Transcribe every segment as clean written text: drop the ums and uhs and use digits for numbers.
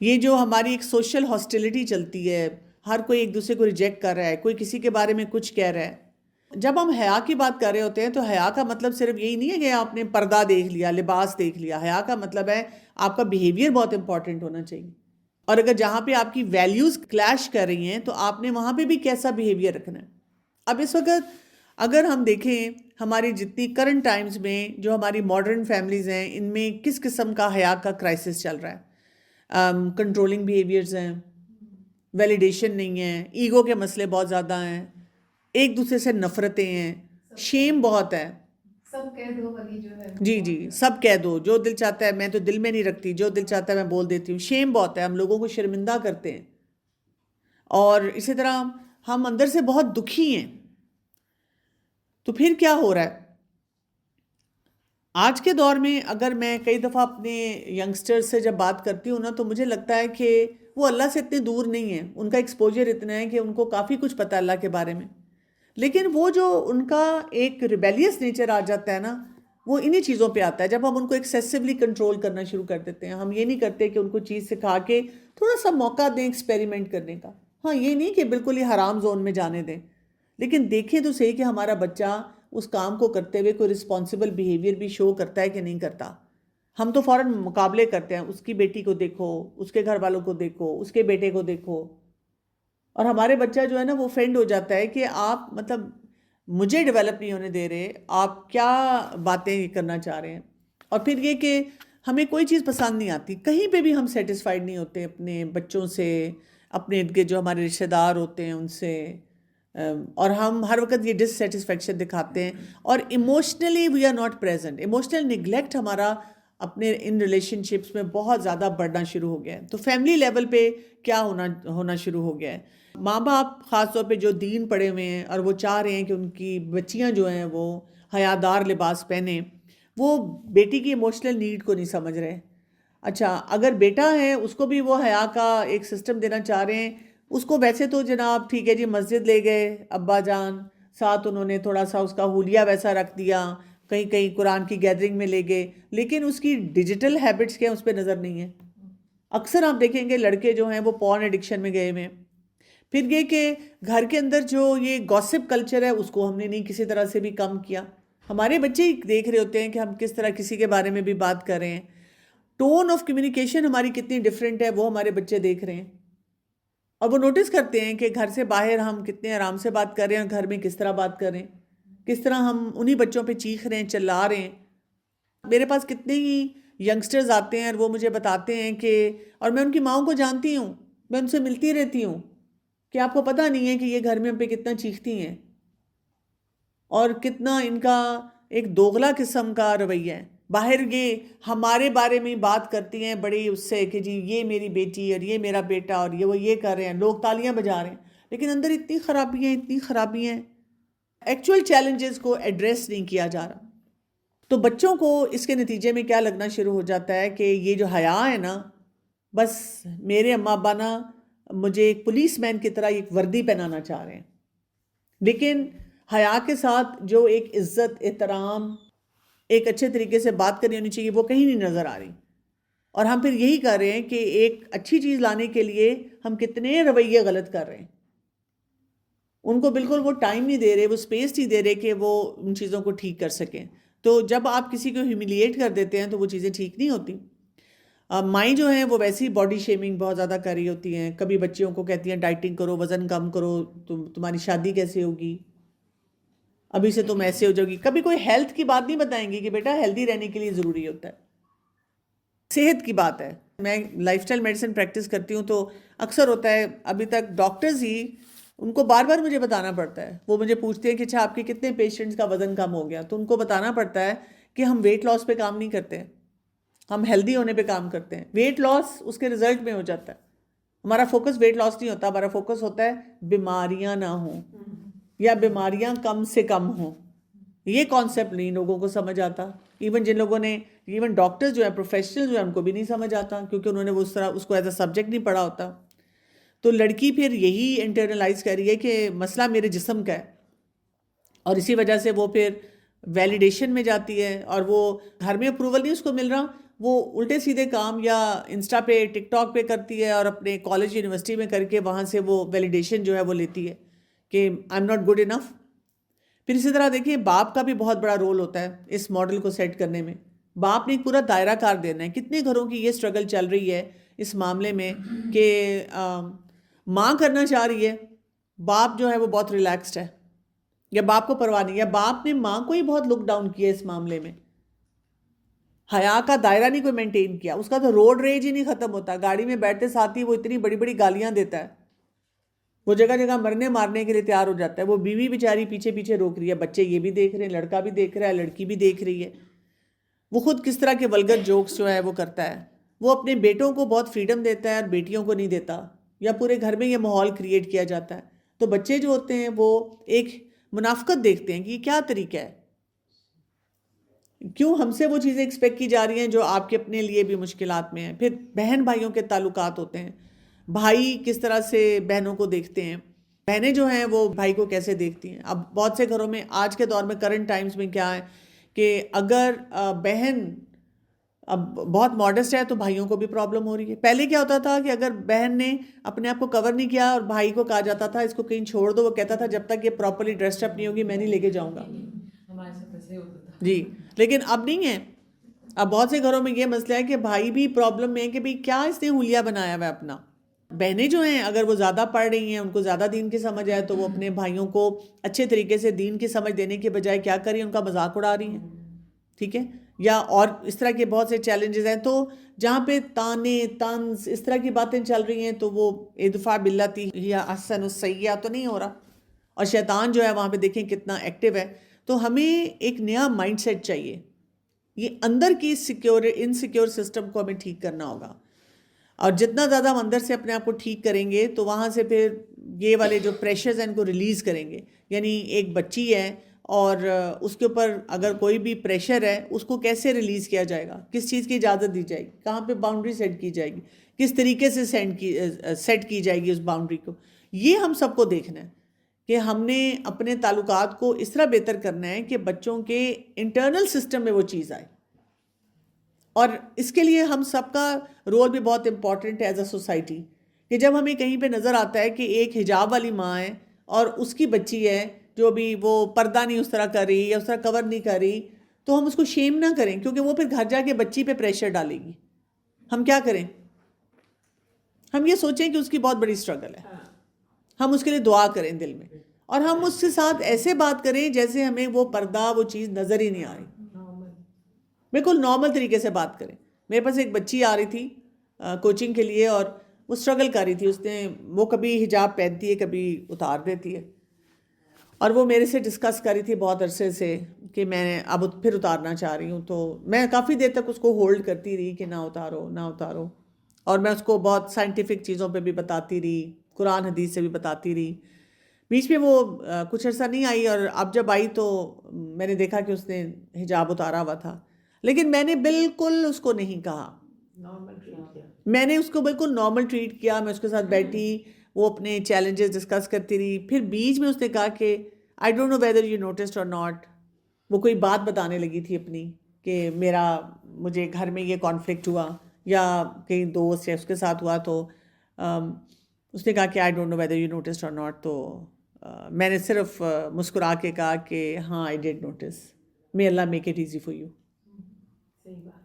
یہ جو ہماری ایک سوشل ہاسٹیلٹی چلتی ہے، ہر کوئی ایک دوسرے کو ریجیکٹ کر رہا ہے، کوئی کسی کے بارے میں کچھ کہہ رہا ہے. جب ہم حیا کی بات کر رہے ہوتے ہیں تو حیا کا مطلب صرف یہی نہیں ہے کہ آپ نے پردہ دیکھ لیا، لباس دیکھ لیا. حیا کا مطلب ہے آپ کا بیہیویئر بہت امپورٹنٹ ہونا چاہیے، اور اگر جہاں پہ آپ کی ویلیوز کلیش کر رہی ہیں تو آپ نے وہاں پہ بھی کیسا بیہیویئر رکھنا ہے. اب اس وقت اگر ہم دیکھیں ہماری جتنی کرنٹ ٹائمز میں جو ہماری ماڈرن فیملیز ہیں، ان میں کس قسم کا حیا کا کرائسس چل رہا ہے. کنٹرولنگ بیہیویئرز ہیں، ویلیڈیشن نہیں ہے، ایگو کے مسئلے بہت زیادہ ہیں، ایک دوسرے سے نفرتیں ہیں، شیم بہت ہے. سب کہہ دو والی جو ہے جی جی، سب کہہ دو، جو دل چاہتا ہے. میں تو دل میں نہیں رکھتی، جو دل چاہتا ہے میں بول دیتی ہوں. شیم بہت ہے، ہم لوگوں کو شرمندہ کرتے ہیں، اور اسی طرح ہم اندر سے بہت دکھی ہیں. تو پھر کیا ہو رہا ہے آج کے دور میں؟ اگر میں کئی دفعہ اپنے ینگسٹر سے جب بات کرتی ہوں نا، تو مجھے لگتا ہے کہ وہ اللہ سے اتنے دور نہیں ہیں. ان کا ایکسپوجر اتنا ہے کہ ان کو کافی کچھ پتہ ہے اللہ کے بارے میں، لیکن وہ جو ان کا ایک ریبیلیس نیچر آ جاتا ہے نا، وہ انہی چیزوں پہ آتا ہے. جب ہم ان کو ایکسیسولی کنٹرول کرنا شروع کر دیتے ہیں، ہم یہ نہیں کرتے کہ ان کو چیز سکھا کے تھوڑا سا موقع دیں ایکسپیریمنٹ کرنے کا. ہاں، یہ نہیں کہ بالکل ہی حرام زون میں جانے دیں، لیکن دیکھیں تو صحیح کہ ہمارا بچہ اس کام کو کرتے ہوئے کوئی رسپانسبل بیہیویئر بھی شو کرتا ہے کہ نہیں کرتا. ہم تو فوراً مقابلے کرتے ہیں، اس کی بیٹی کو دیکھو، اس کے گھر والوں کو دیکھو، اس کے بیٹے کو دیکھو، اور ہمارے بچہ جو ہے نا وہ فرینڈ ہو جاتا ہے کہ آپ مطلب مجھے ڈیولپ نہیں ہونے دے رہے، آپ کیا باتیں کرنا چاہ رہے ہیں. اور پھر یہ کہ ہمیں کوئی چیز پسند نہیں آتی، کہیں پہ بھی ہم سیٹسفائیڈ نہیں ہوتے اپنے بچوں سے، اپنے ارد گرد جو ہمارے رشتہ دار ہوتے ہیں ان سے. اور ہم ہر وقت یہ ڈس سیٹسفیکشن دکھاتے ہیں، اور emotionally we are not present. Emotional neglect ہمارا اپنے ان ریلیشن شپس میں بہت زیادہ بڑھنا شروع ہو گیا ہے. تو فیملی لیول پہ کیا ہونا شروع ہو گیا ہے. ماں باپ خاص طور پہ جو دین پڑھے ہوئے ہیں اور وہ چاہ رہے ہیں کہ ان کی بچیاں جو ہیں وہ حیادار لباس پہنیں، وہ بیٹی کی ایموشنل نیڈ کو نہیں سمجھ رہے. اچھا، اگر بیٹا ہے اس کو بھی وہ حیا کا ایک سسٹم دینا چاہ رہے ہیں. اس کو ویسے تو جناب ٹھیک ہے جی، مسجد لے گئے ابا جان، ساتھ انہوں نے تھوڑا سا اس کا حلیہ ویسا رکھ دیا، کہیں کہیں قرآن کی گیدرنگ میں لے گئے، لیکن اس کی ڈیجیٹل ہیبٹس کیا اس پہ نظر نہیں ہے. اکثر آپ دیکھیں گے لڑکے جو ہیں وہ پورن ایڈکشن میں گئے ہوئے ہیں. پھر یہ کہ گھر کے اندر جو یہ گوسپ کلچر ہے اس کو ہم نے نہیں کسی طرح سے بھی کم کیا. ہمارے بچے ہی دیکھ رہے ہوتے ہیں کہ ہم کس طرح کسی کے بارے میں بھی بات کر رہے ہیں. ٹون آف کمیونیکیشن ہماری کتنی ڈیفرنٹ ہے وہ ہمارے بچے دیکھ رہے ہیں، اور وہ نوٹس کرتے ہیں کہ گھر سے باہر ہم کتنے آرام سے بات کر رہے ہیں، اور گھر میں کس طرح بات کر رہے ہیں، کس طرح ہم انہی بچوں پہ چیخ رہے ہیں، چلا رہے ہیں. میرے پاس کتنے ہی ینگسٹرز آتے ہیں اور وہ مجھے بتاتے ہیں کہ، اور میں ان کی ماؤں کو جانتی ہوں، میں ان سے ملتی رہتی ہوں، کہ آپ کو پتہ نہیں ہے کہ یہ گھر میں ہم پہ کتنا چیختی ہیں، اور کتنا ان کا ایک دوغلا قسم کا رویہ ہے. باہر یہ ہمارے بارے میں بات کرتی ہیں بڑی اس سے کہ جی یہ میری بیٹی اور یہ میرا بیٹا اور یہ وہ یہ کر رہے ہیں، لوگ تالیاں بجا رہے ہیں، لیکن اندر اتنی خرابیاں، اتنی خرابیاں ہیں، ایکچول چیلنجز کو ایڈریس نہیں کیا جا رہا. تو بچوں کو اس کے نتیجے میں کیا لگنا شروع ہو جاتا ہے کہ یہ جو حیا ہے نا، بس میرے اماں ابا نا مجھے ایک پولیس مین کی طرح ایک وردی پہنانا چاہ رہے ہیں، لیکن حیا کے ساتھ جو ایک عزت، احترام، ایک اچھے طریقے سے بات کرنی ہونی چاہیے، وہ کہیں نہیں نظر آ رہی. اور ہم پھر یہی کر رہے ہیں کہ ایک اچھی چیز لانے کے لیے ہم کتنے رویے غلط کر رہے ہیں. ان کو بالکل وہ ٹائم نہیں دے رہے، وہ سپیس نہیں دے رہے کہ وہ ان چیزوں کو ٹھیک کر سکیں. تو جب آپ کسی کو ہیوملیٹ کر دیتے ہیں تو وہ چیزیں ٹھیک نہیں ہوتی. مائیں جو ہیں وہ ویسی باڈی شیمنگ بہت زیادہ کر رہی ہوتی ہیں. کبھی بچیوں کو کہتی ہیں ڈائٹنگ کرو، وزن کم کرو، تمہاری شادی کیسے ہوگی، ابھی سے تم ایسے ہو جاؤ گی. کبھی کوئی ہیلتھ کی بات نہیں بتائیں گی کہ بیٹا ہیلدی رہنے کے لیے ضروری ہوتا ہے، صحت کی بات ہے. میں لائف سٹائل میڈیسن پریکٹس کرتی ہوں تو اکثر ہوتا ہے ابھی تک ڈاکٹرز ہی ان کو بار بار مجھے بتانا پڑتا ہے. وہ مجھے پوچھتے ہیں کہ اچھا آپ کے کتنے پیشنٹس کا وزن کم ہو گیا، تو ان کو بتانا پڑتا ہے کہ ہم ویٹ لاس پہ کام نہیں کرتے، ہم ہیلدی ہونے پہ کام کرتے ہیں. ویٹ لاس اس کے رزلٹ میں ہو جاتا ہے، ہمارا فوکس ویٹ لاس نہیں ہوتا، ہمارا فوکس ہوتا ہے بیماریاں نہ ہوں یا بیماریاں کم سے کم ہوں. یہ کانسیپٹ نہیں لوگوں کو سمجھ آتا. ایون جن لوگوں نے، ایون ڈاکٹرز جو ہیں، پروفیشنل جو ہیں، ان کو بھی نہیں سمجھ آتا کیونکہ انہوں نے وہ اس طرح اس کو ایز اے سبجیکٹ نہیں پڑھا ہوتا. تو لڑکی پھر یہی انٹرنلائز کر رہی ہے کہ مسئلہ میرے جسم کا ہے، اور اسی وجہ سے وہ پھر ویلیڈیشن میں جاتی ہے، اور وہ گھر میں اپروول نہیں اس کو مل رہا، وہ الٹے سیدھے کام یا انسٹا پہ ٹک ٹاک پہ کرتی ہے اور اپنے کالج یونیورسٹی میں کر کے وہاں سے وہ ویلیڈیشن جو ہے وہ لیتی ہے کہ I am not good enough. پھر اسی طرح دیکھیے باپ کا بھی بہت بڑا رول ہوتا ہے اس ماڈل کو سیٹ کرنے میں. باپ نے ایک پورا دائرہ کار دینا ہے. کتنے گھروں کی یہ اسٹرگل چل رہی ہے اس معاملے میں کہ ماں کرنا چاہ رہی ہے, باپ جو ہے وہ بہت ریلیکسڈ ہے, یا باپ کو پرواہ نہیں, یا باپ نے ماں کو ہی بہت لک ڈاؤن کیا اس معاملے میں, حیا کا دائرہ نہیں کوئی مینٹین کیا. اس کا تو روڈ ریج ہی نہیں ختم ہوتا, گاڑی میں بیٹھتے ساتھ ہی وہ اتنی بڑی بڑی گالیاں دیتا ہے, وہ جگہ جگہ مرنے مارنے کے لیے تیار ہو جاتا ہے. وہ بیوی بیچاری پیچھے پیچھے روک رہی ہے, بچے یہ بھی دیکھ رہے ہیں, لڑکا بھی دیکھ رہا ہے, لڑکی بھی دیکھ رہی ہے. وہ خود کس طرح کے ولگر جوکس جو ہے وہ کرتا ہے. وہ اپنے بیٹوں کو بہت فریڈم دیتا ہے اور بیٹیوں کو نہیں دیتا, یا پورے گھر میں یہ ماحول کریٹ کیا جاتا ہے. تو بچے جو ہوتے ہیں وہ ایک منافقت دیکھتے ہیں کہ یہ کیا طریقہ ہے, کیوں ہم سے وہ چیزیں ایکسپیکٹ کی جا رہی ہیں جو آپ کے اپنے لیے بھی مشکلات میں ہیں. پھر بہن بھائیوں کے تعلقات ہوتے ہیں, بھائی کس طرح سے بہنوں کو دیکھتے ہیں, بہنیں جو ہیں وہ بھائی کو کیسے دیکھتی ہیں. اب بہت سے گھروں میں آج کے دور میں کرنٹ ٹائمز میں کیا ہے کہ اگر بہن اب بہت ماڈسٹ ہے تو بھائیوں کو بھی پرابلم ہو رہی ہے. پہلے کیا ہوتا تھا کہ اگر بہن نے اپنے آپ کو کور نہیں کیا اور بھائی کو کہا جاتا تھا اس کو کہیں چھوڑ دو, وہ کہتا تھا جب تک یہ پراپرلی ڈریسڈ اپ نہیں ہوگی میں نہیں لے کے جاؤں گا. ہمارے ساتھ ایسے ہوتا تھا جی, لیکن اب نہیں ہے. اب بہت سے گھروں میں یہ مسئلہ ہے کہ بھائی بھی پرابلم میں ہے کہ بھئی کیا اس نے حلیہ بنایا ہوا ہے اپنا. بہنیں جو ہیں اگر وہ زیادہ پڑھ رہی ہیں, ان کو زیادہ دین کی سمجھ ہے, تو وہ اپنے بھائیوں کو اچھے طریقے سے دین کی سمجھ دینے کے بجائے کیا کر رہی ہیں, ان کا مذاق اڑا رہی ہیں. ٹھیک ہے, یا اور اس طرح کے بہت سے چیلنجز ہیں. تو جہاں پہ تانے طنز اس طرح کی باتیں چل رہی ہیں تو وہ ادفع باللتی ہی احسن السیئہ تو نہیں ہو رہا, اور شیطان جو ہے وہاں پہ دیکھیں کتنا ایکٹیو ہے. تو ہمیں ایک نیا مائنڈ سیٹ چاہیے, یہ اندر کی انسیکیور سسٹم کو ہمیں ٹھیک کرنا ہوگا. اور جتنا زیادہ ہم اندر سے اپنے آپ کو ٹھیک کریں گے تو وہاں سے پھر یہ والے جو پریشرز ہیں ان کو ریلیز کریں گے. یعنی ایک بچی ہے اور اس کے اوپر اگر کوئی بھی پریشر ہے اس کو کیسے ریلیز کیا جائے گا, کس چیز کی اجازت دی جائے گی, کہاں پہ باؤنڈری سیٹ کی جائے گی, کس طریقے سے سیٹ کی جائے گی اس باؤنڈری کو. یہ ہم سب کو دیکھنا ہے کہ ہم نے اپنے تعلقات کو اس طرح بہتر کرنا ہے کہ بچوں کے انٹرنل سسٹم میں وہ چیز آئے. اور اس کے لیے ہم سب کا رول بھی بہت امپورٹنٹ ہے ایز اے سوسائٹی, کہ جب ہمیں کہیں پہ نظر آتا ہے کہ ایک حجاب والی ماں ہے اور اس کی بچی ہے جو بھی وہ پردہ نہیں اس طرح کر رہی یا اس طرح کور نہیں کر رہی, تو ہم اس کو شیم نہ کریں, کیونکہ وہ پھر گھر جا کے بچی پہ پریشر ڈالے گی. ہم کیا کریں, ہم یہ سوچیں کہ اس کی بہت بڑی اسٹرگل ہے, ہم اس کے لیے دعا کریں دل میں, اور ہم اس کے ساتھ ایسے بات کریں جیسے ہمیں وہ پردہ وہ چیز نظر ہی نہیں آ رہی, بالکل نارمل طریقے سے بات کریں. میرے پاس ایک بچی آ رہی تھی کوچنگ کے لیے اور وہ اسٹرگل کر رہی تھی. اس نے وہ کبھی حجاب پہنتی ہے کبھی اتار دیتی ہے, اور وہ میرے سے ڈسکس کر رہی تھی بہت عرصے سے کہ میں اب پھر اتارنا چاہ رہی ہوں. تو میں کافی دیر تک اس کو ہولڈ کرتی رہی کہ نہ اتارو نہ اتارو, اور میں اس کو بہت سائنٹیفک چیزوں پہ بھی بتاتی رہی, قرآن حدیث سے بھی بتاتی رہی. بیچ میں وہ کچھ عرصہ نہیں آئی, اور اب جب آئی تو میں نے دیکھا کہ اس نے حجاب اتارا ہوا تھا, لیکن میں نے بالکل اس کو نہیں کہا, میں نے اس کو بالکل نارمل ٹریٹ کیا. میں اس کے ساتھ بیٹھی, وہ اپنے چیلنجز ڈسکس کرتی رہی. پھر بیچ میں اس نے کہا کہ I don't know whether you noticed or not, وہ کوئی بات بتانے لگی تھی اپنی کہ مجھے گھر میں یہ کانفلکٹ ہوا یا کہیں دوست یا اس کے ساتھ ہوا, تو اس نے کہا کہ I don't know whether you noticed or not. تو میں نے صرف مسکرا کے کہا کہ ہاں I did notice, may Allah make it easy for you.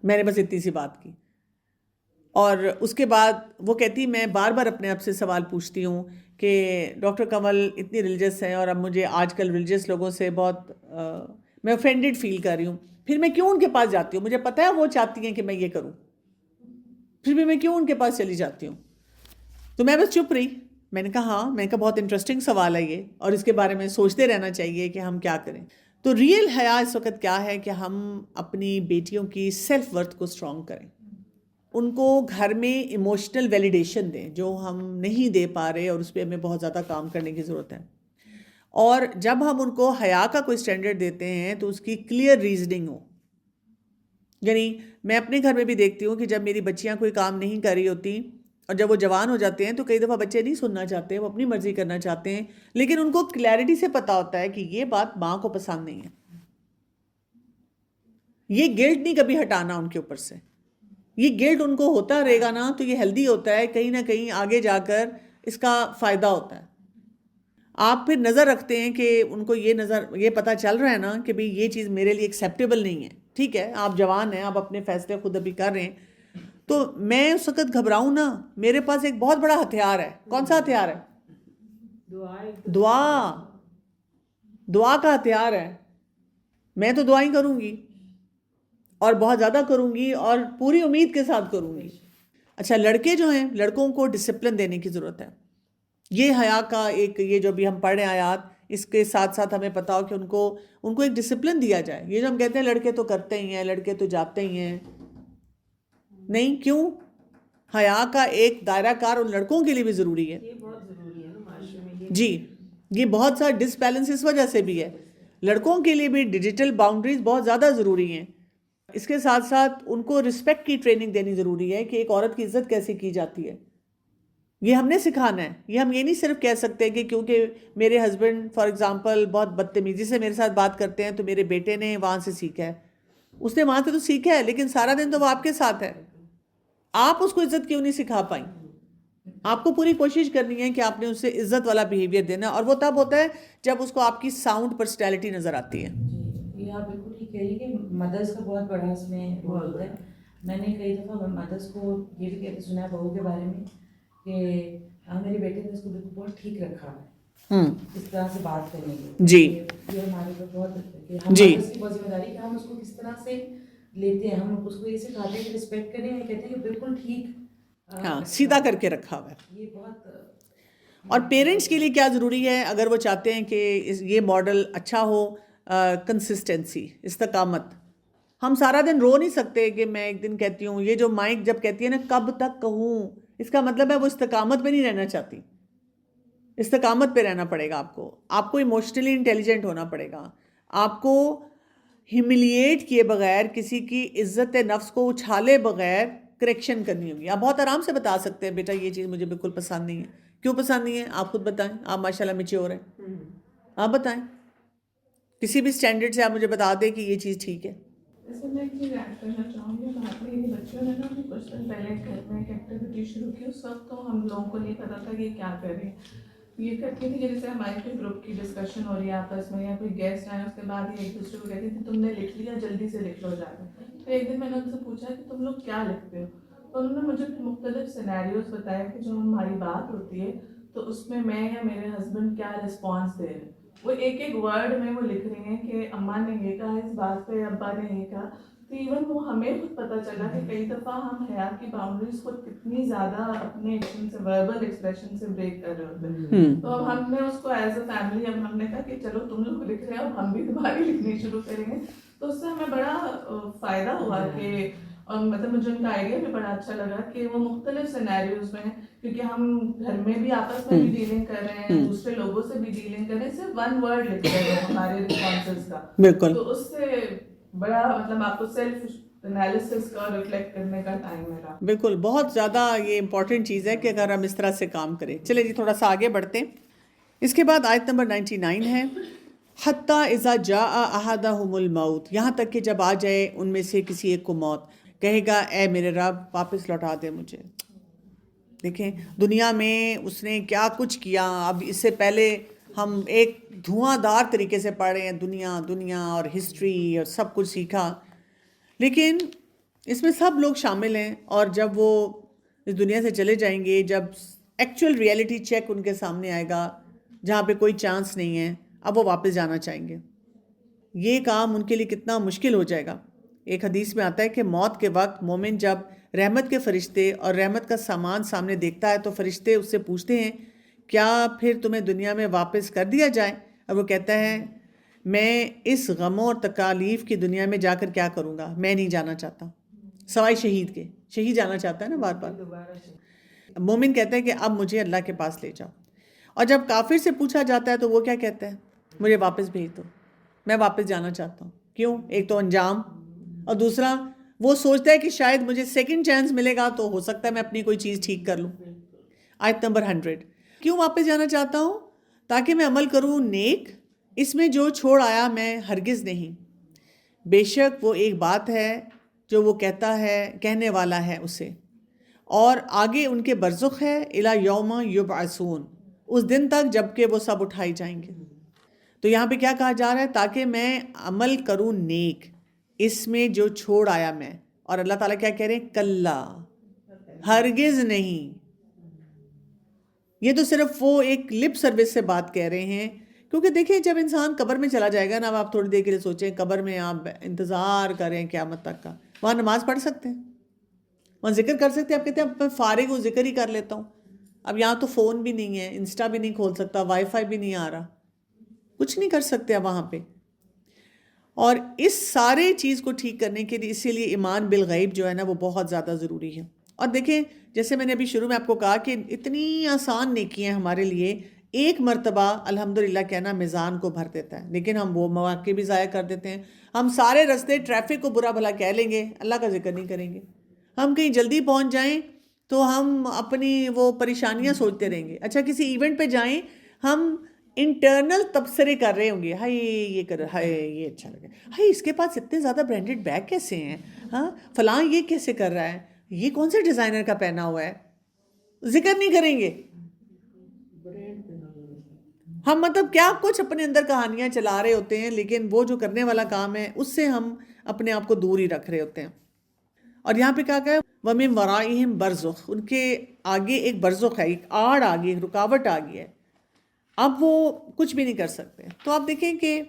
میں نے بس اتنی سی بات کی. اور اس کے بعد وہ کہتی میں بار بار اپنے آپ سے سوال پوچھتی ہوں کہ ڈاکٹر کنول اتنی ریلیجس ہیں اور اب مجھے آج کل ریلیجس لوگوں سے بہت میں اوفینڈیڈ فیل کر رہی ہوں, پھر میں کیوں ان کے پاس جاتی ہوں, مجھے پتہ ہے وہ چاہتی ہیں کہ میں یہ کروں, پھر بھی میں کیوں ان کے پاس چلی جاتی ہوں. تو میں بس چپ رہی. میں نے کہا ہاں, میں نے کہا بہت انٹرسٹنگ سوال ہے یہ, اور اس کے بارے میں سوچتے رہنا چاہیے کہ ہم کیا کریں. تو ریئل حیا اس وقت کیا ہے کہ ہم اپنی بیٹیوں کی سیلف ورتھ کو اسٹرانگ کریں, ان کو گھر میں ایموشنل ویلیڈیشن دیں جو ہم نہیں دے پا رہے, اور اس پہ ہمیں بہت زیادہ کام کرنے کی ضرورت ہے. اور جب ہم ان کو حیا کا کوئی اسٹینڈرڈ دیتے ہیں تو اس کی کلیئر ریزننگ ہو. یعنی میں اپنے گھر میں بھی دیکھتی ہوں کہ جب میری بچیاں کوئی کام نہیں کر رہی ہوتی اور جب وہ جوان ہو جاتے ہیں تو کئی دفعہ بچے نہیں سننا چاہتے, وہ اپنی مرضی کرنا چاہتے ہیں, لیکن ان کو کلیئرٹی سے پتہ ہوتا ہے کہ یہ بات ماں کو پسند نہیں ہے. یہ گلٹ نہیں کبھی ہٹانا ان کے اوپر سے یہ گلٹ ان کو ہوتا رہے گا نا تو یہ ہیلدی ہوتا ہے, کہیں نہ کہیں آگے جا کر اس کا فائدہ ہوتا ہے. آپ پھر نظر رکھتے ہیں کہ ان کو یہ پتہ چل رہا ہے نا کہ بھئی یہ چیز میرے لیے ایکسیپٹیبل نہیں ہے. ٹھیک ہے, آپ جوان ہیں, آپ اپنے فیصلے خود ابھی کر رہے ہیں, تو میں اس وقت گھبراؤں نا. میرے پاس ایک بہت بڑا ہتھیار ہے. کون سا ہتھیار ہے؟ دعا کا ہتھیار ہے. میں تو دعائیں کروں گی اور بہت زیادہ کروں گی اور پوری امید کے ساتھ کروں گی. اچھا, لڑکے جو ہیں, لڑکوں کو ڈسپلن دینے کی ضرورت ہے. یہ حیا کا ایک, یہ جو بھی ہم پڑھ رہے ہیں آیات, اس کے ساتھ ساتھ ہمیں پتا ہو کہ ان کو ایک ڈسپلن دیا جائے. یہ جو ہم کہتے ہیں لڑکے تو کرتے ہی ہیں, لڑکے تو جاتے ہی ہیں, نہیں, کیوں؟ حیا کا ایک دائرہ کار ان لڑکوں کے لیے بھی ضروری ہے. یہ بہت ضروری ہے نا معاشرے میں. جی, یہ بہت سا ڈس بیلنس اس وجہ سے بھی ہے. لڑکوں کے لیے بھی ڈیجیٹل باؤنڈریز بہت زیادہ ضروری ہیں. اس کے ساتھ ساتھ ان کو رسپیکٹ کی ٹریننگ دینی ضروری ہے کہ ایک عورت کی عزت کیسے کی جاتی ہے. یہ ہم نے سکھانا ہے. یہ ہم یہ نہیں صرف کہہ سکتے کہ کیونکہ میرے ہسبینڈ فار ایگزامپل بہت بدتمیزی سے میرے ساتھ بات کرتے ہیں تو میرے بیٹے نے وہاں سے سیکھا ہے. اس نے وہاں سے تو سیکھا ہے, لیکن سارا دن تو وہ آپ کے ساتھ ہے. آپ اس کو عزت کیوں نہیں سکھا پائیں؟ آپ کو پوری کوشش کرنی ہے کہ آپ نے اسے عزت والا بیہیویئر دینا ہے, اور وہ تب ہوتا ہے جب اس کو آپ کی ساؤنڈ پرسنالٹی نظر آتی ہے. جی, یہ آپ بالکل ٹھیک کہہ رہی ہیں کہ مدرس کا بہت بڑا اس میں رول ہوتا ہے. میں نے کئی دفعہ مدرس کو یہ بھی کہتے سنا ہے بہو کے بارے میں کہ میرے بیٹے نے اس کو بالکل بہت ٹھیک رکھا ہے اس طرح سے بات کرنے کی. جی, یہ ہمارے اوپر بہت کہ ہم مدرس کی بہت ذمہ داری کہ ہم اس کو کس طرح سے لیتے ہیں. ہم اس کو یہ سکھاتے ہیں کہ رسپیکٹ کریں, یہ کہتے ہیں کہ بالکل ٹھیک, ہاں, سیدھا کر کے رکھا ہوا ہے. یہ بہت. اور پیرنٹس کے لیے کیا ضروری ہے اگر وہ چاہتے ہیں کہ یہ ماڈل اچھا ہو؟ کنسسٹنسی, استقامت. ہم سارا دن رو نہیں سکتے کہ میں ایک دن کہتی ہوں, یہ جو مائک جب کہتی ہے نا کب تک کہوں, اس کا مطلب ہے وہ استقامت پہ نہیں رہنا چاہتی. استقامت پہ رہنا پڑے گا آپ کو. آپ کو ایموشنلی انٹیلیجنٹ ہونا پڑے گا. آپ کو ہیوملیٹ کیے بغیر, کسی کی عزت نفس کو اچھالے بغیر کریکشن کرنی ہوگی. آپ بہت آرام سے بتا سکتے ہیں بیٹا یہ چیز مجھے بالکل پسند نہیں ہے. کیوں پسند نہیں ہے؟ آپ خود بتائیں. آپ ماشاءاللہ میچور ہیں, آپ بتائیں. کسی بھی سٹینڈرڈ سے آپ مجھے بتا دیں کہ یہ چیز ٹھیک ہے. ویسے میں ایک چیز ایڈ کرنا چاہوں گی. میری بچیوں نے نا کچھ دن پہلے گھر میں ایک ایکٹیویٹی شروع کی. اس وقت تو ہم لوگوں کو نہیں پتا تھا کہ کیا کریں. یہ کرتی تھی کہ جیسے ہماری کوئی گروپ کی ڈسکشن ہو رہی ہے آپس میں, یا کوئی گیسٹ آئے, اس کے بعد یہ ایک دوسرے کو کہتی تھی تم نے لکھ لیا, جلدی سے لکھ لو جا کے. تو ایک دن میں نے ان سے پوچھا کہ تم لوگ کیا لکھتے ہو, تو انہوں نے مجھے مختلف سینیریوز بتایا کہ جو ہماری بات ہوتی ہے تو اس میں میں یا میرے ہسبینڈ کیا رسپانس دے رہے ہیں. وہ ایک ایک ورڈ میں وہ لکھ رہی ہیں کہ اماں نے یہ کہا اس بات پہ, ابا نے یہ کہا. تو ایون وہ ہمیں خود پتہ چلا کہ کئی دفعہ ہم حیا کی باؤنڈریز خود کتنی زیادہ اپنے ایکشن سے, وربل ایکسپریشن سے بریک کر رہے ہوتے ہیں. تو اب ہم نے اس کو ایز اے فیملی اب ہم نے کہا کہ چلو تم لوگ لکھ رہے ہو, اب ہم بھی تمہاری لکھنی شروع کریں گے. تو اس سے ہمیں بڑا فائدہ ہوا کہ, اور مطلب مجھے ان کا آئیڈیا بھی بڑا اچھا لگا کہ وہ مختلف سینیریوز میں, کیونکہ ہم گھر میں بھی آپس میں بھی ڈیلنگ کر رہے ہیں, دوسرے لوگوں سے بھی ڈیلنگ کر رہے ہیں, صرف ون ورڈ لکھ رہے ہیں ہمارے رسپانسز کا. بالکل. تو اس سے بڑا مطلب آپ کو سیلف انالیسس کا اور ریفلیکٹ کرنے کا ٹائم ملا. بالکل, بہت زیادہ یہ امپورٹنٹ چیز ہے کہ اگر ہم اس طرح سے کام کریں. چلیں جی تھوڑا سا آگے بڑھتے ہیں. اس کے بعد آیت نمبر 99 ہے, حتیٰ اذا جاء احدہم الموت, یہاں تک کہ جب آ جائے ان میں سے کسی ایک کو موت, کہے گا اے میرے رب واپس لوٹا دے مجھے. دیکھیں دنیا میں اس نے کیا کچھ کیا. اب اس سے پہلے ہم ایک دھواں دار طریقے سے پڑھ رہے ہیں دنیا اور ہسٹری اور سب کچھ سیکھا, لیکن اس میں سب لوگ شامل ہیں. اور جب وہ اس دنیا سے چلے جائیں گے, جب ایکچوئل ریئلٹی چیک ان کے سامنے آئے گا جہاں پہ کوئی چانس نہیں ہے, اب وہ واپس جانا چاہیں گے. یہ کام ان کے لیے کتنا مشکل ہو جائے گا. ایک حدیث میں آتا ہے کہ موت کے وقت مومن جب رحمت کے فرشتے اور رحمت کا سامان سامنے دیکھتا ہے تو فرشتے اس سے پوچھتے ہیں کیا پھر تمہیں دنیا میں واپس کر دیا جائے؟ اور وہ کہتا ہے میں اس غموں اور تکالیف کی دنیا میں جا کر کیا کروں گا, میں نہیں جانا چاہتا, سوائے شہید کے. شہید جانا چاہتا ہے نا بار بار. مومن کہتا ہے کہ اب مجھے اللہ کے پاس لے جاؤ. اور جب کافر سے پوچھا جاتا ہے تو وہ کیا کہتا ہے, مجھے واپس بھیج دو, میں واپس جانا چاہتا ہوں. کیوں؟ ایک تو انجام, اور دوسرا وہ سوچتا ہے کہ شاید مجھے سیکنڈ چانس ملے گا تو ہو سکتا ہے میں اپنی کوئی چیز ٹھیک کر لوں. آیت نمبر 100. کیوں واپس جانا چاہتا ہوں؟ تاکہ میں عمل کروں نیک, اس میں جو چھوڑ آیا میں ہرگز نہیں. بے شک وہ ایک بات ہے جو وہ کہتا ہے کہنے والا ہے اسے، اور آگے ان کے برزخ ہے الی یوم یبعثون، اس دن تک جب کہ وہ سب اٹھائی جائیں گے۔ تو یہاں پہ کیا کہا جا رہا ہے؟ تاکہ میں عمل کروں نیک اس میں جو چھوڑ آیا میں۔ اور اللہ تعالیٰ کیا کہہ رہے ہیں؟ کلا، ہرگز نہیں۔ یہ تو صرف وہ ایک لپ سروس سے بات کہہ رہے ہیں، کیونکہ دیکھیں جب انسان قبر میں چلا جائے گا نا، اب آپ تھوڑی دیر کے لیے سوچیں، قبر میں آپ انتظار کریں قیامت تک کا، وہاں نماز پڑھ سکتے ہیں، وہاں ذکر کر سکتے ہیں؟ آپ کہتے ہیں اب میں فارغ ہوں، ذکر ہی کر لیتا ہوں۔ اب یہاں تو فون بھی نہیں ہے، انسٹا بھی نہیں کھول سکتا، وائی فائی بھی نہیں آ رہا، کچھ نہیں کر سکتے اب وہاں پہ۔ اور اس سارے چیز کو ٹھیک کرنے کے لیے اسی لیے ایمان بالغیب جو ہے نا وہ بہت زیادہ ضروری ہے۔ اور دیکھیں جیسے میں نے ابھی شروع میں آپ کو کہا کہ اتنی آسان نیکی ہیں ہمارے لیے، ایک مرتبہ الحمدللہ کہنا میزان کو بھر دیتا ہے، لیکن ہم وہ مواقع بھی ضائع کر دیتے ہیں۔ ہم سارے رستے ٹریفک کو برا بھلا کہہ لیں گے، اللہ کا ذکر نہیں کریں گے۔ ہم کہیں جلدی پہنچ جائیں تو ہم اپنی وہ پریشانیاں سوچتے رہیں گے۔ اچھا کسی ایونٹ پہ جائیں، ہم انٹرنل تبصرے کر رہے ہوں گے، ہائے یہ کر، ہائے یہ اچھا لگا، ہائے اس کے پاس اتنے زیادہ برانڈڈ بیگ کیسے ہیں، ہاں فلاں یہ کیسے کر رہا ہے، یہ کون سے ڈیزائنر کا پہنا ہوا ہے، ذکر نہیں کریں گے ہم۔ مطلب کیا کچھ اپنے اندر کہانیاں چلا رہے ہوتے ہیں، لیکن وہ جو کرنے والا کام ہے اس سے ہم اپنے آپ کو دور ہی رکھ رہے ہوتے ہیں۔ اور یہاں پہ کیا کہا ہے؟ وَمِن وَرَائِهِمْ بَرْزُخ، ان کے آگے ایک برزخ ہے، ایک آڑ آ گئی، ایک رکاوٹ آ گئی ہے، اب وہ کچھ بھی نہیں کر سکتے۔ تو آپ دیکھیں کہ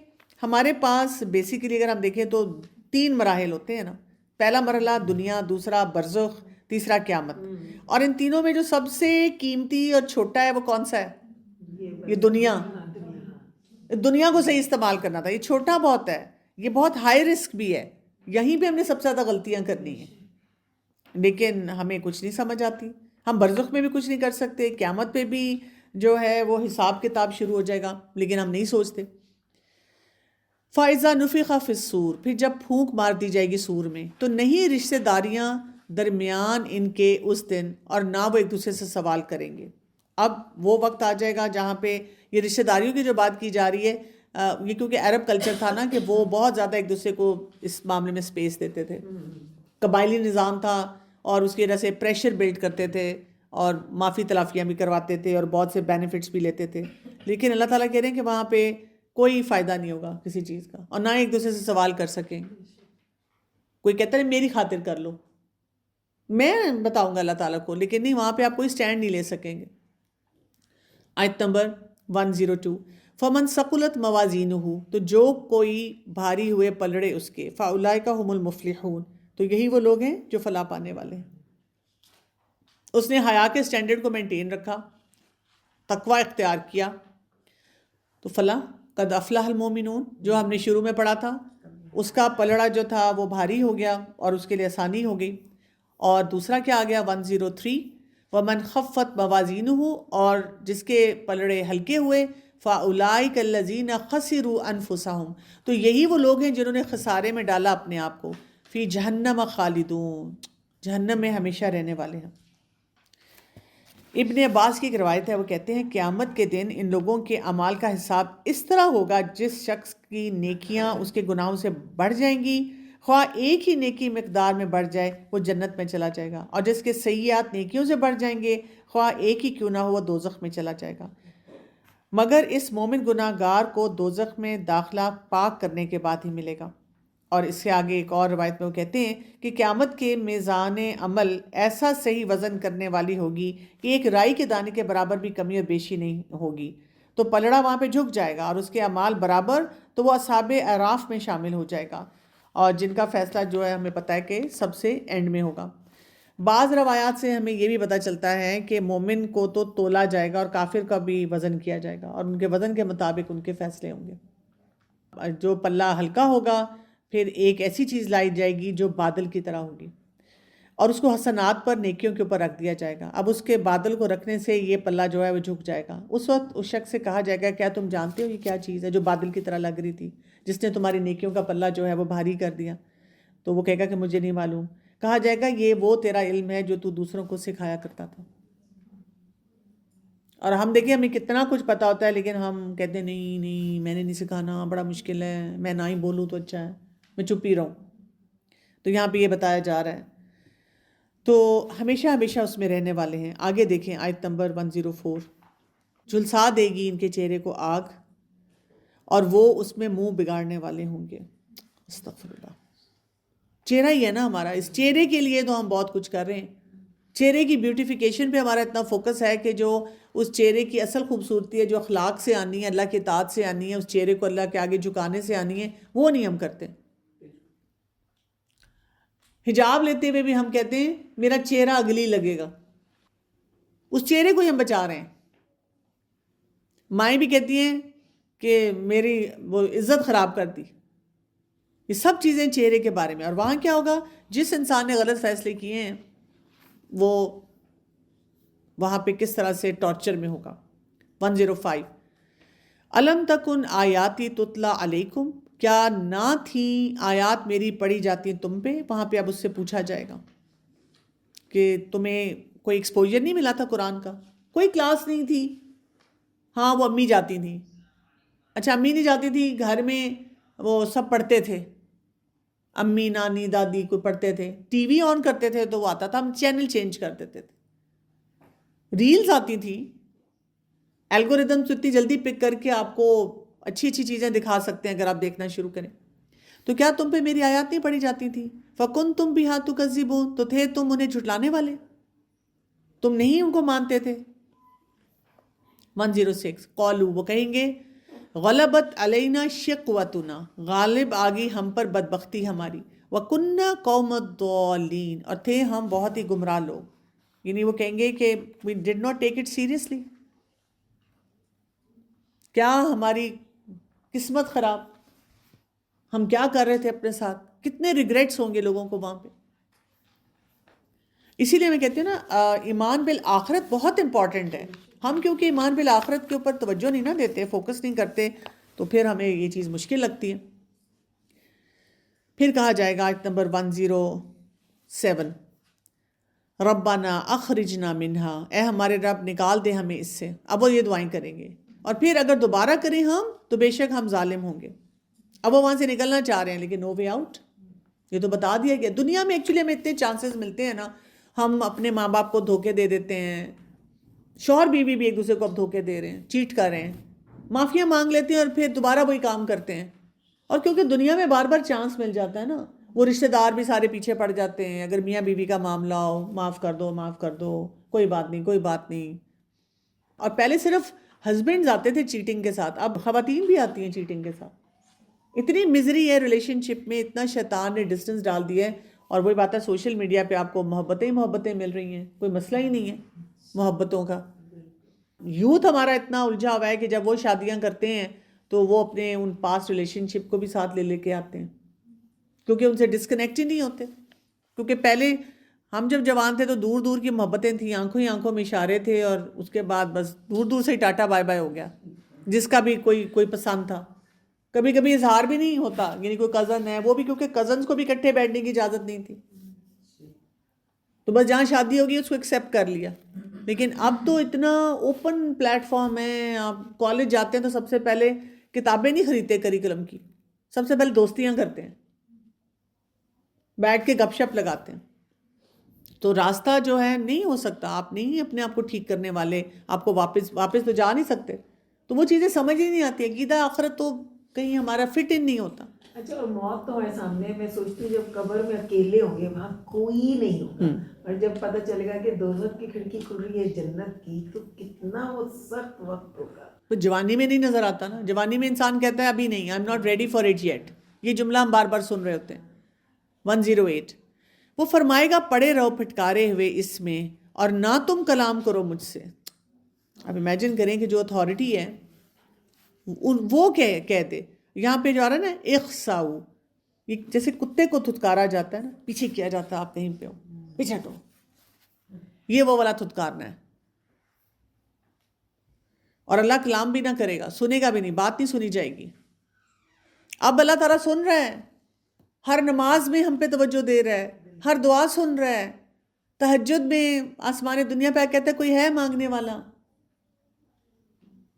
ہمارے پاس بیسیکلی اگر ہم دیکھیں تو 3 مراحل ہوتے ہیں نا، پہلا مرحلہ دنیا، دوسرا برزخ، تیسرا قیامت۔ اور ان تینوں میں جو سب سے قیمتی اور چھوٹا ہے وہ کون سا ہے؟ یہ دنیا۔ دنیا کو صحیح استعمال کرنا تھا، یہ چھوٹا بہت ہے، یہ بہت ہائی رسک بھی ہے، یہیں پہ ہم نے سب سے زیادہ غلطیاں کرنی ہیں، لیکن ہمیں کچھ نہیں سمجھ آتی۔ ہم برزخ میں بھی کچھ نہیں کر سکتے، قیامت پہ بھی جو ہے وہ حساب کتاب شروع ہو جائے گا، لیکن ہم نہیں سوچتے۔ فَإِذَا نُفِخَ فِي الصُّورِ، پھر جب پھونک مار دی جائے گی سور میں، تو نہیں رشتہ داریاں درمیان ان کے اس دن، اور نہ وہ ایک دوسرے سے سوال کریں گے۔ اب وہ وقت آ جائے گا جہاں پہ یہ رشتہ داریوں کی جو بات کی جا رہی ہے، یہ کیونکہ عرب کلچر تھا نا کہ وہ بہت زیادہ ایک دوسرے کو اس معاملے میں سپیس دیتے تھے، قبائلی نظام تھا، اور اس کی وجہ سے پریشر بلڈ کرتے تھے اور معافی تلافیاں بھی کرواتے تھے اور بہت سے بینیفٹس بھی لیتے تھے۔ لیکن اللہ تعالیٰ کہہ رہے ہیں کہ وہاں پہ کوئی فائدہ نہیں ہوگا کسی چیز کا، اور نہ ایک دوسرے سے سوال کر سکیں۔ کوئی کہتا ہے میری خاطر کر لو، میں بتاؤں گا اللہ تعالیٰ کو، لیکن نہیں، وہاں پہ آپ کوئی سٹینڈ نہیں لے سکیں گے۔ آیت نمبر 102، فمن ثقلت موازینہ، تو جو کوئی بھاری ہوئے پلڑے اس کے، فاولئک هم المفلحون، تو یہی وہ لوگ ہیں جو فلاح پانے والے ہیں۔ اس نے حیا کے سٹینڈرڈ کو مینٹین رکھا، تقوی اختیار کیا، تو فلاح، قد افلح المومنون جو ہم نے شروع میں پڑھا تھا، اس کا پلڑا جو تھا وہ بھاری ہو گیا اور اس کے لیے آسانی ہو گئی۔ اور دوسرا کیا آ گیا 103، ومن خفت موازینہ، اور جس کے پلڑے ہلکے ہوئے، فاولئک الذین خسروا انفسہم، تو یہی وہ لوگ ہیں جنہوں نے خسارے میں ڈالا اپنے آپ کو، فی جہنم خالدون، جہنم میں ہمیشہ رہنے والے ہیں۔ ابن عباس کی ایک روایت ہے، وہ کہتے ہیں قیامت کے دن ان لوگوں کے اعمال کا حساب اس طرح ہوگا جس شخص کی نیکیاں اس کے گناہوں سے بڑھ جائیں گی، خواہ ایک ہی نیکی مقدار میں بڑھ جائے وہ جنت میں چلا جائے گا، اور جس کے سیئات نیکیوں سے بڑھ جائیں گے خواہ ایک ہی کیوں نہ ہو وہ دوزخ میں چلا جائے گا، مگر اس مومن گناہ گار کو دوزخ میں داخلہ پاک کرنے کے بعد ہی ملے گا۔ اور اس سے آگے ایک اور روایت میں وہ کہتے ہیں کہ قیامت کے میزان عمل ایسا صحیح وزن کرنے والی ہوگی کہ ایک رائی کے دانے کے برابر بھی کمی اور بیشی نہیں ہوگی، تو پلڑا وہاں پہ جھک جائے گا اور اس کے اعمال برابر، تو وہ اصحاب اعراف میں شامل ہو جائے گا، اور جن کا فیصلہ جو ہے ہمیں پتہ ہے کہ سب سے اینڈ میں ہوگا۔ بعض روایات سے ہمیں یہ بھی پتہ چلتا ہے کہ مومن کو تو تولا جائے گا اور کافر کا بھی وزن کیا جائے گا، اور ان کے وزن کے مطابق ان کے فیصلے ہوں گے۔ جو پلہ ہلکا ہوگا پھر ایک ایسی چیز لائی جائے گی جو بادل کی طرح ہوگی، اور اس کو حسنات پر، نیکیوں کے اوپر رکھ دیا جائے گا۔ اب اس کے بادل کو رکھنے سے یہ پلہ جو ہے وہ جھک جائے گا۔ اس وقت اس شخص سے کہا جائے گا کیا تم جانتے ہو یہ کیا چیز ہے جو بادل کی طرح لگ رہی تھی، جس نے تمہاری نیکیوں کا پلہ جو ہے وہ بھاری کر دیا؟ تو وہ کہے گا کہ مجھے نہیں معلوم۔ کہا جائے گا یہ وہ تیرا علم ہے جو تو دوسروں کو سکھایا کرتا تھا۔ اور ہم دیکھیں ہمیں کتنا کچھ پتہ ہوتا ہے، لیکن ہم کہتے ہیں نہیں نہیں میں نے نہیں سکھانا، بڑا مشکل ہے، میں نہ ہی بولوں تو اچھا ہے، میں چپ ہی رہوں۔ تو یہاں پہ یہ بتایا جا رہا ہے. تو ہمیشہ ہمیشہ اس میں رہنے والے ہیں. آگے دیکھیں آیت نمبر 104. جھلسا دے گی ان کے چہرے کو آگ اور وہ اس میں منہ بگاڑنے والے ہوں گے. استغفر اللہ. چہرہ ہی ہے نا ہمارا. اس چہرے کے لیے تو ہم بہت کچھ کر رہے ہیں. چہرے کی بیوٹیفیکیشن پہ ہمارا اتنا فوکس ہے کہ جو اس چہرے کی اصل خوبصورتی ہے جو اخلاق سے آنی ہے, اللہ کی اطاعت سے آنی ہے, اس چہرے کو اللہ کے آگے جھکانے سے آنی ہے, وہ نہیں ہم کرتے. حجاب لیتے ہوئے بھی ہم کہتے ہیں میرا چہرہ اگلی لگے گا. اس چہرے کو ہی ہم بچا رہے ہیں. مائیں بھی کہتی ہیں کہ میری وہ عزت خراب کر دی. یہ سب چیزیں چہرے کے بارے میں. اور وہاں کیا ہوگا, جس انسان نے غلط فیصلے کیے ہیں وہ وہاں پہ کس طرح سے ٹارچر میں ہوگا. 105. الم تکن آیاتی تتلا علیکم, کیا نہ تھیں آیات میری پڑھی جاتی ہیں تم پہ. وہاں پہ اب اس سے پوچھا جائے گا کہ تمہیں کوئی ایکسپوجر نہیں ملا تھا قرآن کا, کوئی کلاس نہیں تھی. ہاں وہ امی جاتی تھیں. اچھا امی نہیں جاتی تھی, گھر میں وہ سب پڑھتے تھے, امی نانی دادی کو پڑھتے تھے. ٹی وی آن کرتے تھے تو وہ آتا تھا, ہم چینل چینج کر دیتے تھے. ریلز آتی تھی, الگوریدمس اتنی جلدی پک کر کے آپ کو اچھی اچھی چیزیں دکھا سکتے ہیں اگر آپ دیکھنا شروع کریں. تو کیا تم پہ میری آیات نہیں پڑھی جاتی تھی؟ فَكُنْتُمْ بِهَا تُكَذِّبُونَ, تو تھے تم انہیں جھٹلانے والے, تم نہیں ان کو مانتے تھے. 106. قالوا, وہ کہیں گے غلبت علینا شقوتنا, غالب آگئی ہم پر بدبختی ہماری. وَكُنَّا قَوْمَ الضَّالِّينَ, اور تھے ہم بہت ہی گمراہ لوگ. یعنی وہ کہیں گے کہ we did not take it seriously. کیا ہماری قسمت خراب, ہم کیا کر رہے تھے اپنے ساتھ. کتنے ریگریٹس ہوں گے لوگوں کو وہاں پہ. اسی لیے میں کہتی ہوں نا ایمان بالآخرت بہت امپورٹنٹ ہے. ہم کیونکہ ایمان بالآخرت کے اوپر توجہ نہیں نہ دیتے, فوکس نہیں کرتے, تو پھر ہمیں یہ چیز مشکل لگتی ہے. پھر کہا جائے گا آیت نمبر 107. ربنا اخرجنا منہا, اے ہمارے رب نکال دے ہمیں اس سے. اب وہ یہ دعائیں کریں گے, اور پھر اگر دوبارہ کریں ہم تو بے شک ہم ظالم ہوں گے. اب وہ وہاں سے نکلنا چاہ رہے ہیں لیکن نو وے آؤٹ. یہ تو بتا دیا گیا. دنیا میں ایکچولی ہمیں اتنے چانسز ملتے ہیں نا, ہم اپنے ماں باپ کو دھوکے دے دیتے ہیں, شوہر بیوی بھی ایک دوسرے کو اب دھوکے دے رہے ہیں, چیٹ کر رہے ہیں, معافیاں مانگ لیتے ہیں اور پھر دوبارہ وہی کام کرتے ہیں. اور کیونکہ دنیا میں بار بار چانس مل جاتا ہے نا, وہ رشتہ دار بھی سارے پیچھے پڑ جاتے ہیں. اگر میاں بیوی کا معاملہ ہو, معاف کر دو معاف کر دو, کوئی بات نہیں کوئی بات نہیں. اور پہلے صرف ہسبینڈز آتے تھے چیٹنگ کے ساتھ, اب خواتین بھی آتی ہیں چیٹنگ کے ساتھ. اتنی مزری ہے ریلیشن شپ میں, اتنا شیطان نے ڈسٹنس ڈال دیا ہے. اور وہی بات ہے سوشل میڈیا پہ آپ کو محبتیں مل رہی ہیں, کوئی مسئلہ ہی نہیں ہے محبتوں کا. یوتھ ہمارا اتنا الجھا ہوا ہے کہ جب وہ شادیاں کرتے ہیں تو وہ اپنے ان پاسٹ ریلیشن شپ کو بھی ساتھ لے کے آتے ہیں, کیونکہ ان سے ڈسکنیکٹ ہی نہیں ہوتے. کیونکہ پہلے ہم جب جوان تھے تو دور دور کی محبتیں تھیں, آنکھوں ہی آنکھوں میں اشارے تھے, اور اس کے بعد بس دور دور سے ہی ٹاٹا بائے بائے ہو گیا. جس کا بھی کوئی پسند تھا, کبھی کبھی اظہار بھی نہیں ہوتا, یعنی کوئی کزن ہے, وہ بھی کیونکہ کزنز کو بھی اکٹھے بیٹھنے کی اجازت نہیں تھی, تو بس جہاں شادی ہوگی اس کو ایکسیپٹ کر لیا. لیکن اب تو اتنا اوپن پلیٹ فارم ہے, آپ کالج جاتے ہیں تو سب سے پہلے کتابیں نہیں خریدتے کریکولم کی, سب سے پہلے دوستیاں کرتے ہیں, بیٹھ کے گپ شپ لگاتے ہیں. تو راستہ جو ہے نہیں ہو سکتا, آپ نہیں اپنے آپ کو ٹھیک کرنے والے, آپ کو واپس تو جا نہیں سکتے. تو وہ چیزیں سمجھ ہی نہیں آتی. عقیدہ آخرت تو کہیں ہمارا فٹ ان نہیں ہوتا. اچھا, اور موت تو ہمارے سامنے, میں سوچتی ہوں جب قبر میں اکیلے ہوں گے, وہاں کوئی نہیں ہوگا, اور جب پتہ چلے گا کہ دوزخ کی کھڑکی کھل رہی ہے جنت کی, تو کتنا وہ سخت وقت ہوگا. تو جوانی میں نہیں نظر آتا نا. جوانی میں انسان کہتا ہے ابھی نہیں, I am not ready for it yet. یہ جملہ ہم بار بار سن رہے ہوتے ہیں. 108. وہ فرمائے گا پڑے رہو پھٹکارے ہوئے اس میں, اور نہ تم کلام کرو مجھ سے. اب امیجن کریں کہ جو اتھارٹی ہے وہ کہتے, یہاں پہ جو آ رہا ہے نا اخساؤ, یہ جیسے کتے کو تھتکارا جاتا ہے نا, پیچھے کیا جاتا ہے, آپ کہیں پہ ہو پیچھے ہٹو, یہ وہ والا تھتکارنا ہے. اور اللہ کلام بھی نہ کرے گا, سنے گا بھی نہیں, بات نہیں سنی جائے گی. اب اللہ تعالیٰ سن رہا ہے, ہر نماز میں ہم پہ توجہ دے رہا ہے, ہر دعا سن رہا ہے. تہجد میں آسمان دنیا پہ کہتا ہے کوئی ہے مانگنے والا.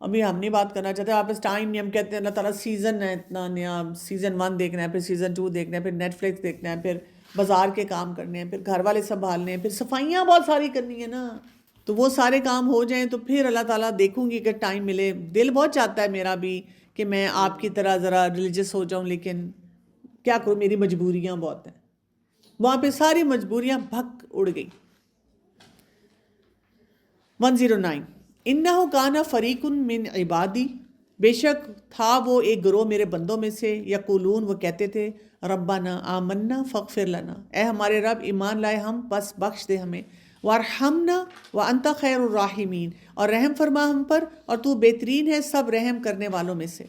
ابھی ہم نہیں بات کرنا چاہتے, آپ اس ٹائم نہیں, ہم کہتے ہیں اللہ تعالیٰ سیزن ہے اتنا نیا, سیزن 1 دیکھنا ہے, پھر سیزن 2 دیکھنا ہے, پھر نیٹ فلکس دیکھنا ہے, پھر بازار کے کام کرنے ہیں، پھر گھر والے سنبھالنے ہیں، پھر صفائیاں بہت ساری کرنی ہیں نا، تو وہ سارے کام ہو جائیں تو پھر اللہ تعالیٰ دیکھوں گی کہ ٹائم ملے. دل بہت چاہتا ہے میرا بھی کہ میں آپ کی طرح ذرا ریلیجس ہو جاؤں، لیکن کیا کروں، میری مجبوریاں بہت ہیں. وہاں پہ ساری مجبوریاں بھگ اڑ گئی. 109 انہو کانا فریق من عبادی، بے شک تھا وہ ایک گروہ میرے بندوں میں سے، یقولون وہ کہتے تھے ربنا آمنا فاغفر لنا، اے ہمارے رب ایمان لائے ہم بس بخش دے ہمیں، وارحمنا وانت خیر الراحمین، اور رحم فرما ہم پر اور تو بہترین ہے سب رحم کرنے والوں میں سے.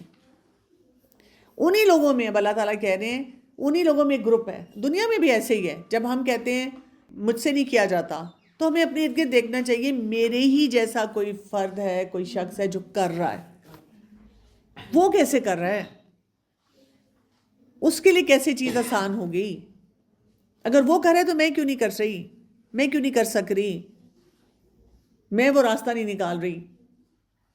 انہی لوگوں میں اب اللہ تعالیٰ کہہ رہے ہیں انہی لوگوں میں ایک گروپ ہے. دنیا میں بھی ایسے ہی ہے، جب ہم کہتے ہیں مجھ سے نہیں کیا جاتا تو ہمیں اپنے ارد گرد دیکھنا چاہیے میرے ہی جیسا کوئی فرد ہے، کوئی شخص ہے جو کر رہا ہے. وہ کیسے کر رہا ہے؟ اس کے لیے کیسے چیز آسان ہو گئی؟ اگر وہ کر رہا ہے تو میں کیوں نہیں کر رہی؟ میں کیوں نہیں کر سک رہی؟ میں وہ راستہ نہیں نکال رہی.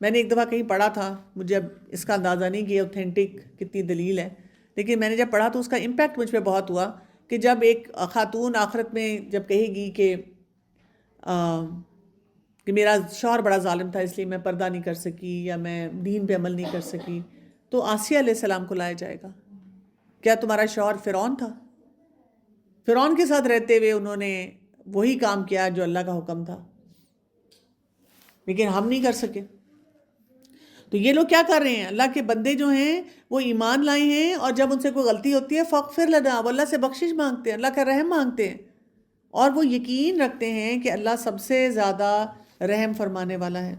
میں نے ایک دفعہ کہیں پڑھا تھا، مجھے اب اس کا اندازہ نہیں کہ اوتھینٹک کتنی دلیل ہے، لیکن میں نے جب پڑھا تو اس کا امپیکٹ مجھ پہ بہت ہوا کہ جب ایک خاتون آخرت میں جب کہے گی کہ میرا شوہر بڑا ظالم تھا اس لیے میں پردہ نہیں کر سکی یا میں دین پہ عمل نہیں کر سکی، تو آسیہ علیہ السلام کو لایا جائے گا. کیا تمہارا شوہر فرعون تھا؟ فرعون کے ساتھ رہتے ہوئے انہوں نے وہی کام کیا جو اللہ کا حکم تھا، لیکن ہم نہیں کر سکے. تو یہ لوگ کیا کر رہے ہیں؟ اللہ کے بندے جو ہیں وہ ایمان لائے ہیں، اور جب ان سے کوئی غلطی ہوتی ہے فاغفر لنا، وہ اللہ سے بخشش مانگتے ہیں، اللہ کا رحم مانگتے ہیں، اور وہ یقین رکھتے ہیں کہ اللہ سب سے زیادہ رحم فرمانے والا ہے.